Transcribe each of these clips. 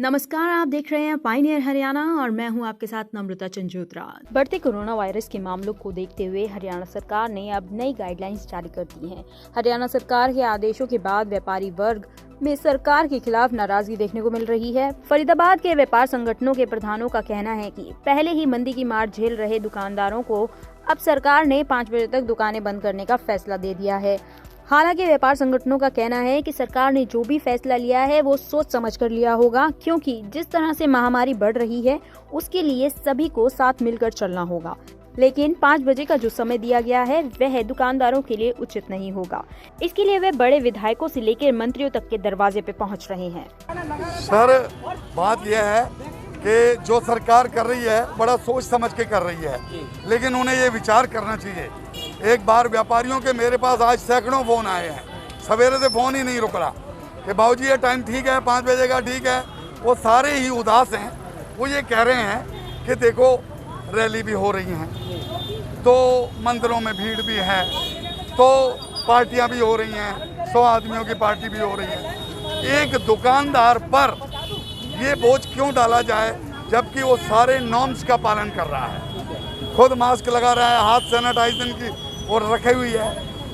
नमस्कार, आप देख रहे हैं पायनियर हरियाणा और मैं हूं आपके साथ नम्रता चंजोत्रा। बढ़ते कोरोना वायरस के मामलों को देखते हुए हरियाणा सरकार ने अब नई गाइडलाइंस जारी कर दी हैं। हरियाणा सरकार के आदेशों के बाद व्यापारी वर्ग में सरकार के खिलाफ नाराजगी देखने को मिल रही है। फरीदाबाद के व्यापार संगठनों के प्रधानों का कहना है कि पहले ही मंदी की मार झेल रहे दुकानदारों को अब सरकार ने 5 बजे तक दुकानें बंद करने का फैसला दे दिया है। हालांकि व्यापार संगठनों का कहना है कि सरकार ने जो भी फैसला लिया है वो सोच समझ कर लिया होगा, क्योंकि जिस तरह से महामारी बढ़ रही है उसके लिए सभी को साथ मिलकर चलना होगा। लेकिन 5 बजे का जो समय दिया गया है वह दुकानदारों के लिए उचित नहीं होगा। इसके लिए वे बड़े विधायकों से लेकर मंत्रियों तक के दरवाजे पे पहुंच रहे हैं। सर, बात यह है कि जो सरकार कर रही है बड़ा सोच समझ के कर रही है, लेकिन उन्हें ये विचार करना चाहिए। एक बार व्यापारियों के मेरे पास आज सैकड़ों फोन आए हैं, सवेरे से फोन ही नहीं रुक रहा कि बाबूजी ये टाइम ठीक है, 5 बजे का ठीक है। वो सारे ही उदास हैं। वो ये कह रहे हैं कि देखो रैली भी हो रही हैं, तो मंदिरों में भीड़ भी है, तो पार्टियां भी हो रही हैं, 100 आदमियों की पार्टी भी हो रही है। एक दुकानदार पर ये बोझ क्यों डाला जाए जबकि वो सारे नॉर्म्स का पालन कर रहा है, खुद मास्क लगा रहा है, हाथ सैनिटाइजर की और रखी हुई है।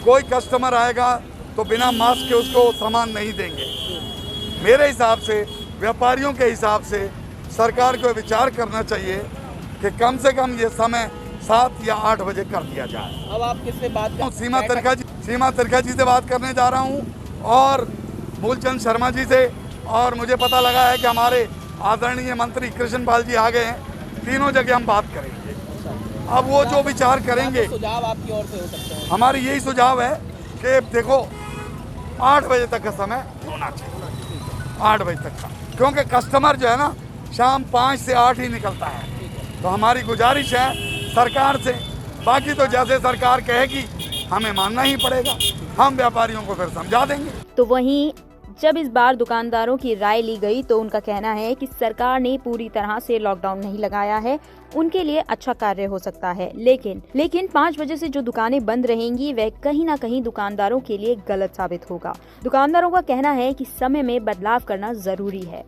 कोई कस्टमर आएगा तो बिना मास्क के उसको सामान नहीं देंगे। मेरे हिसाब से, व्यापारियों के हिसाब से सरकार को विचार करना चाहिए कि कम से कम ये समय 7 या 8 बजे कर दिया जाए। अब आप किससे बात कर? सीमा तिरखा जी से बात करने जा रहा हूँ और मूलचंद शर्मा जी से, और मुझे पता लगा है कि हमारे आदरणीय मंत्री कृष्ण पाल जी आ गए हैं। तीनों जगह हम बात करेंगे। अब वो जो विचार करेंगे, सुझाव आपकी ओर से हो सकते हैं। हमारी यही सुझाव है कि देखो 8 बजे तक का समय होना चाहिए, 8 बजे तक का, क्योंकि कस्टमर जो है ना शाम 5 से 8 ही निकलता है। तो हमारी गुजारिश है सरकार से, बाकी तो जैसे सरकार कहेगी हमें मानना ही पड़ेगा, हम व्यापारियों को फिर समझा देंगे। तो वहीं जब इस बार दुकानदारों की राय ली गई तो उनका कहना है कि सरकार ने पूरी तरह से लॉकडाउन नहीं लगाया है, उनके लिए अच्छा कार्य हो सकता है। लेकिन 5 बजे से जो दुकानें बंद रहेंगी वह कहीं ना कहीं दुकानदारों के लिए गलत साबित होगा। दुकानदारों का कहना है कि समय में बदलाव करना जरूरी है।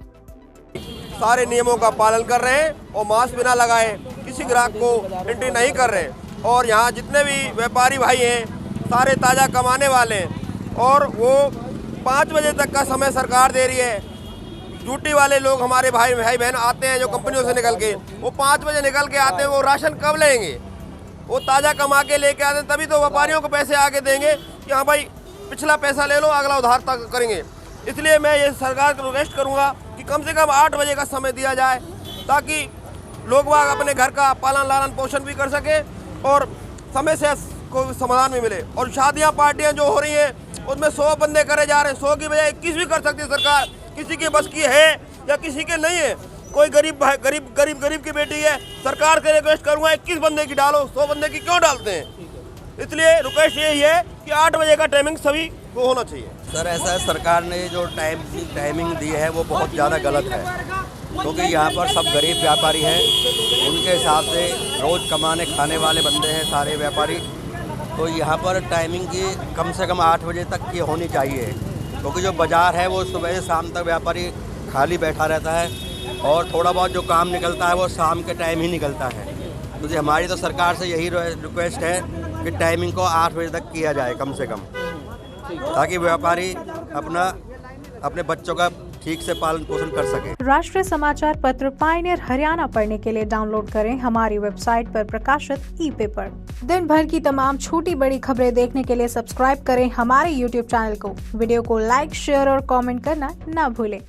सारे नियमों का पालन कर रहे हैं और मास्क बिना लगाए किसी ग्राहक को एंट्री नहीं कर रहे हैं। और यहाँ जितने भी व्यापारी भाई हैं सारे ताज़ा कमाने वाले हैं, और वो 5 बजे तक का समय सरकार दे रही है। ड्यूटी वाले लोग हमारे भाई बहन आते हैं जो कंपनियों से निकल के, वो 5 बजे निकल के आते हैं, वो राशन कब लेंगे? वो ताज़ा कमा के लेके आते हैं, तभी तो व्यापारियों को पैसे आके देंगे कि हाँ भाई पिछला पैसा ले लो, अगला उधार तक करेंगे। इसलिए मैं ये सरकार को रिक्वेस्ट करूँगा कि कम से कम 8 बजे का समय दिया जाए, ताकि लोग वाग अपने घर का पालन लालन पोषण भी कर सके और समय से कोई समाधान भी मिले। और शादियाँ पार्टियाँ जो हो रही हैं उसमें 100 बंदे करे जा रहे हैं, 100 की बजाय 21 भी कर सकती है सरकार। किसी के बस की है या किसी के नहीं है, कोई गरीब की बेटी है, सरकार से रिक्वेस्ट करूँगा 21 बंदे की डालो, 100 बंदे की क्यों डालते हैं? इसलिए रिक्वेस्ट यही है कि 8 बजे का टाइमिंग सभी को होना चाहिए। सर, ऐसा है, सरकार ने जो टाइमिंग दी है वो बहुत ज़्यादा गलत है, क्योंकि यहाँ पर सब गरीब व्यापारी हैं, उनके हिसाब से रोज़ कमाने खाने वाले बंदे हैं सारे व्यापारी। तो यहाँ पर टाइमिंग की कम से कम 8 बजे तक की होनी चाहिए, क्योंकि जो बाज़ार है वो सुबह से शाम तक व्यापारी खाली बैठा रहता है और थोड़ा बहुत जो काम निकलता है वो शाम के टाइम ही निकलता है। तो हमारी तो सरकार से यही रिक्वेस्ट है कि टाइमिंग को 8 बजे तक किया जाए कम से कम, ताकि व्यापारी अपने बच्चों का ठीक से पालन पोषण कर सके। राष्ट्रीय समाचार पत्र पायनियर हरियाणा पढ़ने के लिए डाउनलोड करें हमारी वेबसाइट पर प्रकाशित ई-पेपर। दिन भर की तमाम छोटी बड़ी खबरें देखने के लिए सब्सक्राइब करें हमारे YouTube चैनल को। वीडियो को लाइक, शेयर और कमेंट करना न भूलें।